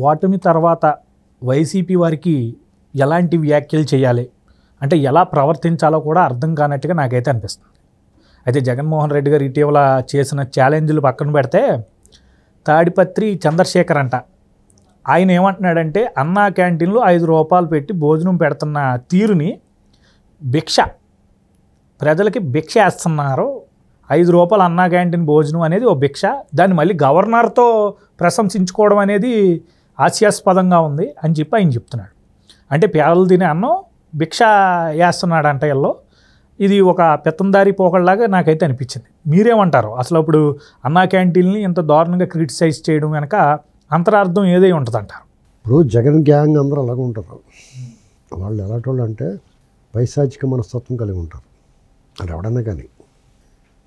ఓటమి తర్వాత వైసీపీ వారికి ఎలాంటి వ్యాఖ్యలు చేయాలి అంటే ఎలా ప్రవర్తించాలో కూడా అర్థం కానట్టుగా నాకైతే అనిపిస్తుంది. అయితే జగన్మోహన్ రెడ్డి గారు ఇటీవల చేసిన ఛాలెంజ్లు పక్కన పెడితే తాడిపత్రి చంద్రశేఖర్ అంట ఆయన ఏమంటున్నాడంటే అన్నా క్యాంటీన్లో 5 రూపాయలు పెట్టి భోజనం పెడుతున్న తీరుని భిక్ష, ప్రజలకి భిక్ష వేస్తున్నారు, 5 రూపాయలు అన్నా క్యాంటీన్ భోజనం అనేది ఓ భిక్ష, దాన్ని మళ్ళీ గవర్నర్తో ప్రశంసించుకోవడం అనేది హాస్యాస్పదంగా ఉంది అని చెప్పి ఆయన చెప్తున్నాడు. అంటే పేదలు తినే అన్నం భిక్ష వేస్తున్నాడంట వీళ్ళు. ఇది ఒక పెత్తందారి పోకళ్ళలాగా నాకైతే అనిపించింది. మీరేమంటారు? అసలు అప్పుడు అన్నా క్యాంటీన్ని ఇంత దారుణంగా క్రిటిసైజ్ చేయడం వెనక అంతరార్థం ఏదై ఉంటుందంటారు? ఇప్పుడు జగన్ గ్యాంగ్ అందరూ అలాగే ఉంటారు. వాళ్ళు ఎలాంటి వాళ్ళు అంటే పైశాచిక మనస్తత్వం కలిగి ఉంటారు. అది ఎవడన్నా కానీ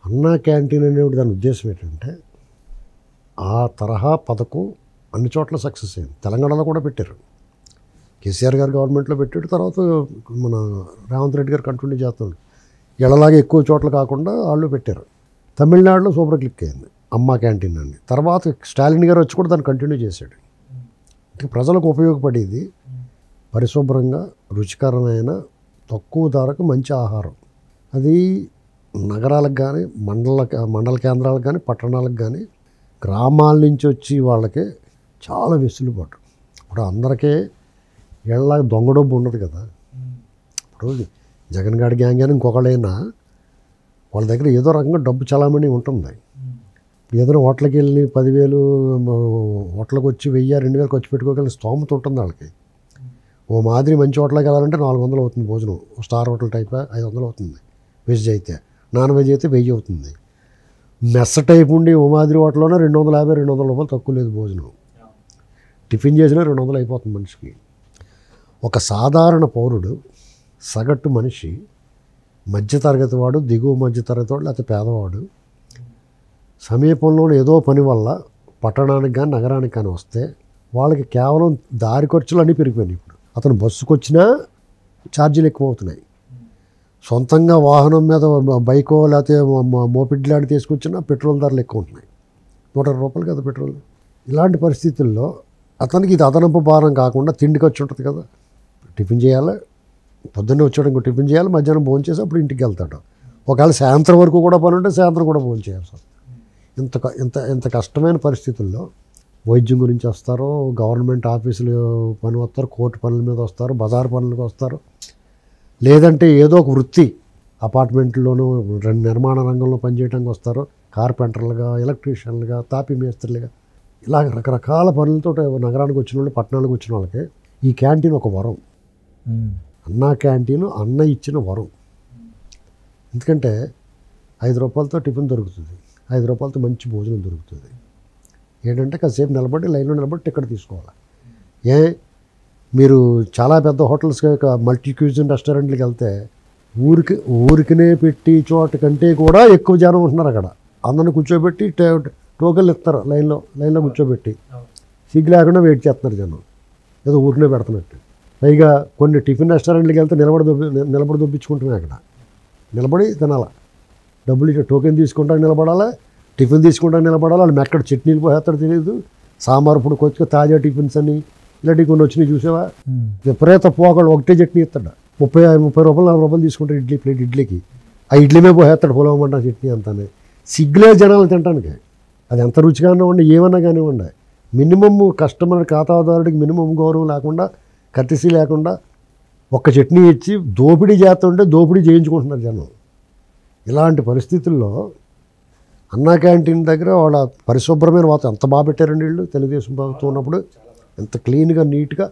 అన్నా క్యాంటీన్ అనేవి దాని ఉద్దేశం ఏంటంటే ఆ తరహా పథకం అన్ని చోట్ల సక్సెస్ అయింది. తెలంగాణలో కూడా పెట్టారు, కేసీఆర్ గారు గవర్నమెంట్లో పెట్టాడు, తర్వాత మన రేవంత్ రెడ్డి గారు కంటిన్యూ చేస్తున్నాడు. ఇళ్ళలాగా ఎక్కువ చోట్ల కాకుండా వాళ్ళు పెట్టారు. తమిళనాడులో సూపర్ క్లిక్ అయింది అమ్మా క్యాంటీన్ అని. తర్వాత స్టాలిన్ గారు వచ్చి కూడా దాన్ని కంటిన్యూ చేశాడు. ప్రజలకు ఉపయోగపడేది పరిశుభ్రంగా రుచికరమైన తక్కువ ధరకు మంచి ఆహారం. అది నగరాలకు కానీ మండల కేంద్రాలకు కానీ పట్టణాలకు కానీ గ్రామాల నుంచి వచ్చి వాళ్ళకి చాలా వెసులుబాటు. ఇప్పుడు అందరికీ ఏళ్ళలాగా దొంగ డబ్బు ఉండదు కదా. ఇప్పుడు జగన్ గారి గ్యాంగ్ అని ఇంకొకళ్ళైనా వాళ్ళ దగ్గర ఏదో రకంగా డబ్బు చలామణి ఉంటుంది. ఏదైనా హోటల్కి వెళ్ళి 10,000 హోటల్కి వచ్చి 1,000-2,000 ఖర్చు పెట్టుకోగలిగిన స్తోమత ఉంటుంది వాళ్ళకి. ఓ మాదిరి మంచి హోటల్కి వెళ్ళాలంటే 400 అవుతుంది భోజనం. స్టార్ హోటల్ టైప్ 500 అవుతుంది వెజ్ అయితే, నాన్ వెజ్ అయితే 1000 అవుతుంది. మెస్స టైప్ ఉండి ఓ మాదిరి హోటల్లోనే 250-200 రూపాయలు తక్కువ లేదు భోజనం. టిఫిన్ చేసినా 200 అయిపోతుంది మనిషికి. ఒక సాధారణ పౌరుడు, సగటు మనిషి, మధ్యతరగతి వాడు, దిగువ మధ్యతరగతి వాడు, లేకపోతే పేదవాడు సమీపంలోని ఏదో పని వల్ల పట్టణానికి కానీ నగరానికి కానీ వస్తే వాళ్ళకి కేవలం దారి ఖర్చులు అన్నీ పెరిగిపోయినాయి. ఇప్పుడు అతను బస్సుకు వచ్చినా ఛార్జీలు ఎక్కువ అవుతున్నాయి. సొంతంగా వాహనం మీద బైకో లేకపోతే మోపిడ్ లాంటి తీసుకొచ్చినా పెట్రోల్ ధరలు ఎక్కువ ఉంటున్నాయి. 120 రూపాయలు కదా పెట్రోల్. ఇలాంటి పరిస్థితుల్లో అతనికి ఇది అదనపు భారం కాకుండా తిండి ఖర్చు ఉంటుంది కదా. టిఫిన్ చేయాలి, పొద్దున్నే వచ్చాడు ఇంకో టిఫిన్ చేయాలి, మధ్యాహ్నం భోజనం చేసి అప్పుడు ఇంటికి వెళ్తాడు. ఒకవేళ సాయంత్రం వరకు కూడా పని ఉంటే సాయంత్రం కూడా భోజనం చేయాలి. సార్ ఇంత కష్టమైన పరిస్థితుల్లో వైద్యం గురించి వస్తారు, గవర్నమెంట్ ఆఫీసులు పని వస్తారు, కోర్టు పనుల మీద వస్తారు, బజారు పనులకు వస్తారు, లేదంటే ఏదో ఒక వృత్తి అపార్ట్మెంట్లోనూ నిర్మాణ రంగంలో పనిచేయడానికి వస్తారు, కార్పెంటర్లుగా, ఎలక్ట్రీషియన్లుగా, తాపీ మేస్త్రులుగా, ఇలా రకరకాల పనులతో నగరానికి వచ్చిన వాళ్ళు, పట్టణాలకు వచ్చిన వాళ్ళకి ఈ క్యాంటీన్ ఒక వరం. అన్నా క్యాంటీన్ అన్న ఇచ్చిన వరం. ఎందుకంటే 5 రూపాయలతో టిఫిన్ దొరుకుతుంది, 5 రూపాయలతో మంచి భోజనం దొరుకుతుంది. ఏంటంటే కాసేపు నిలబడి లైన్లో నిలబడి టికెట్ తీసుకోవాలి. మీరు చాలా పెద్ద హోటల్స్ మల్టీ క్యూజిన్ రెస్టారెంట్లకు వెళ్తే ఊరికినే పెట్టి చోట కంటే కూడా ఎక్కువ జనం ఉంటున్నారు. అక్కడ అందరిని కూర్చోబెట్టి టోకెన్లు ఇస్తారు, లైన్లో కూర్చోబెట్టి సిగ్గు లేకుండా వెయిట్ చేస్తున్నారు జనం, ఏదో ఊరినే పెడుతున్నట్టు. పైగా కొన్ని టిఫిన్ రెస్టారెంట్లకు వెళ్తే నిలబడి దొబ్బించుకుంటున్నాయి. అక్కడ నిలబడి తినాలి, డబ్బులు ఇచ్చే టోకెన్ తీసుకుంటానికి నిలబడాలి, టిఫిన్ తీసుకుంటానికి నిలబడాలి. వాళ్ళు మెక్కడ చట్నీలు పోయేస్తాడు తెలియదు, సాంబార్ ఇప్పుడు కొద్దిగా తాజా టిఫిన్స్ అని ఇలాంటివి కొన్ని వచ్చినాయి చూసావా. విపరీత పోకళ్ళు ఒకటే చట్నీ ఇస్తాడు, 30 రూపాయలు 40 రూపాయలు తీసుకుంటాడు ప్లేట్ ఇడ్లీకి. ఆ ఇడ్లీ మీద పోయేస్తాడు పొలవమంట చట్నీ అంతానే. సిగ్గులే జనాలు తినడానికి. అది ఎంత రుచిగానే ఉండి ఏమన్నా కానివ్వండి, మినిమమ్ కస్టమర్ ఖాతాదారుడికి మినిమం గౌరవం లేకుండా, కత్తిసి లేకుండా ఒక్క చట్నీ ఇచ్చి దోపిడీ చేస్తుంటే దోపిడీ చేయించుకుంటున్నారు జనం. ఇలాంటి పరిస్థితుల్లో అన్నా క్యాంటీన్ దగ్గర వాళ్ళ పరిశుభ్రమైన వాతావరణం ఎంత బాగా పెట్టారండి వీళ్ళు. తెలుగుదేశం ప్రభుత్వం ఉన్నప్పుడు ఎంత క్లీన్గా నీట్గా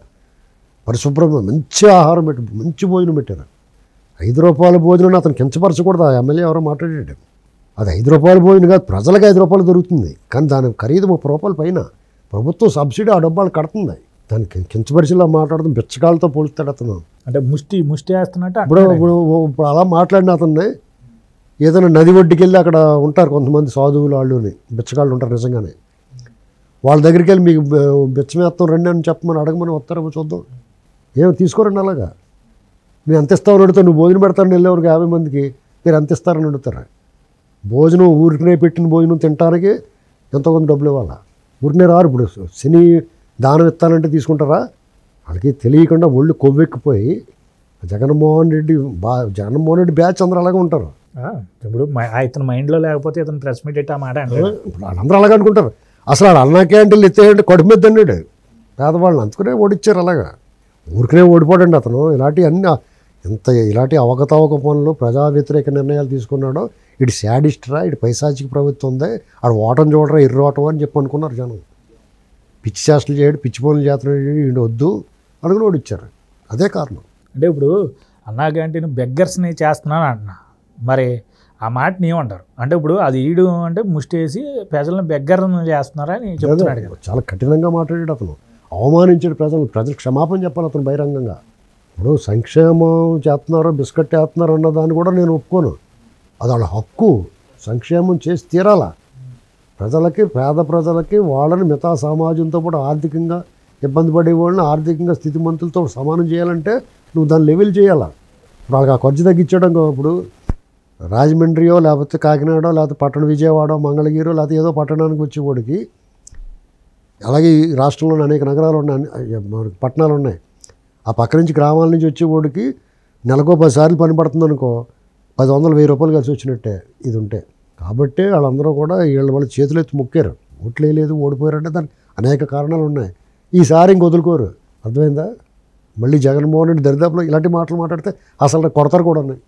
పరిశుభ్రంగా మంచి ఆహారం పెట్టి మంచి భోజనం పెట్టారు. 5 రూపాయల భోజనం అతను కించపరచకూడదు. ఆ ఎమ్మెల్యే ఎవరో మాట్లాడాడు. అది 5 రూపాయల భోజనం కాదు, ప్రజలకు 5 రూపాయలు దొరుకుతుంది. కానీ దాని ఖరీదు 30 రూపాయల పైన. ప్రభుత్వం సబ్సిడీ ఆ డబ్బాలు కడుతుంది. దానికి కించపరిచిలా మాట్లాడడం బిచ్చకాలతో పోలుస్తాడు అతను. అంటే ముష్టి వేస్తున్నట్టు. ఇప్పుడు అలా మాట్లాడిన అతన్ని ఏదైనా నది ఒడ్డుకి వెళ్ళి అక్కడ ఉంటారు కొంతమంది సాధువులు, వాళ్ళుని బిచ్చకాళ్ళు ఉంటారు నిజంగానే. వాళ్ళ దగ్గరికి వెళ్ళి మీకు బిచ్చమేస్తాం రండి అని చెప్పమని అడగమని వస్తారేమో చూద్దాం. ఏమో తీసుకోరండి అలాగా. మీరు ఎంత ఇస్తామని అడుగుతారు, నువ్వు భోజనం పెడతారని వెళ్ళేవారికి 50 మందికి మీరు ఎంత ఇస్తారని అడుగుతారు. భోజనం ఊరికనే పెట్టిన భోజనం తినడానికి ఎంతో కొంత డబ్బులు ఇవ్వాలి. ఊరికనే రారు. ఇప్పుడు శని దానం ఇస్తానంటే తీసుకుంటారా? వాళ్ళకి తెలియకుండా ఒళ్ళు కొవ్వెక్కిపోయి జగన్మోహన్ రెడ్డి బ్యాచ్ అందరూ అలాగే ఉంటారు. ఇప్పుడు ఇతని మైండ్లో లేకపోతే ఇతను ప్రెస్ మీట్ ఎట్టి ఆ మాట అంటే ఇప్పుడు వాళ్ళందరూ అలాగే అనుకుంటారు. అసలు వాడు అన్నా క్యాంటీన్లు ఎత్తేయంటే కడుపు మీద అన్నాడు పేదవాళ్ళని, అందుకునే ఓడిచ్చారు. అలాగా ఊరికనే ఓడిపోడండి అతను. ఇలాంటి అవకతవక పనులు, ప్రజా వ్యతిరేక నిర్ణయాలు తీసుకున్నాడో ఇటు శాడిస్ట్రా, ఇటు పైశాచిక ప్రభుత్వం ఉంది, ఆడు ఓటం చూడరా ఎర్రోటం అని చెప్పి అనుకున్నారు జనం. పిచ్చి చేష్టలు చేయడు, పిచ్చి పనులు చేస్తున్నాడు, ఈడు వద్దు అనుకుని ఓడిచ్చారు. అదే కారణం. అంటే ఇప్పుడు అన్నా క్యాంటీన్ బెగ్గర్స్ని చేస్తున్నాను అంటున్నా, మరి ఆ మాటని ఏమంటారు? అంటే ఇప్పుడు అది ఈడు అంటే ముష్టేసి ప్రజలను బెగ్గర్ను చేస్తున్నారా అని చెప్తున్నాడు కదా. చాలా కఠినంగా మాట్లాడాడు అతను, అవమానించాడు ప్రజలు క్షమాపణ చెప్పాలి అతను బహిరంగంగా. ఇప్పుడు సంక్షేమం చేస్తున్నారు, బిస్కెట్ చేస్తున్నారు అన్న దాన్ని కూడా నేను ఒప్పుకోను. అది వాళ్ళ హక్కు, సంక్షేమం చేసి తీరాల. ప్రజలకి, పేద ప్రజలకి, వాళ్ళని మిగతా సమాజంతో పాటు ఆర్థికంగా ఇబ్బంది పడే వాళ్ళని ఆర్థికంగా స్థితిమంతులతో సమానం చేయాలంటే నువ్వు దాన్ని లెవెల్ చేయాలా. ఇప్పుడు వాళ్ళకి ఆ ఖర్చు తగ్గించడం. ఇప్పుడు రాజమండ్రియో లేకపోతే కాకినాడో లేకపోతే పట్టణ విజయవాడ, మంగళగిరో లేకపోతే ఏదో పట్టణానికి వచ్చేవాడికి, అలాగే ఈ రాష్ట్రంలోని అనేక నగరాలు ఉన్నాయి, పట్టణాలు ఉన్నాయి, ఆ పక్క నుంచి గ్రామాల నుంచి వచ్చేవాడికి నెలకో 10 సార్లు పని పడుతుంది అనుకో, 10,000 1000 కలిసి వచ్చినట్టే ఇది ఉంటే. కాబట్టి వాళ్ళందరూ కూడా వాళ్ళ చేతులు ఎత్తి మొక్కారు. ఓట్లు వేయలేదు, ఓడిపోయారంటే దానికి అనేక కారణాలు ఉన్నాయి. ఈసారి ఇంక వదులుకోరు. అర్థమైందా? మళ్ళీ జగన్మోహన్ రెడ్డి దరిదాపులో ఇలాంటి మాటలు మాట్లాడితే అసలు కొడతారు కూడా ఉన్నాయి.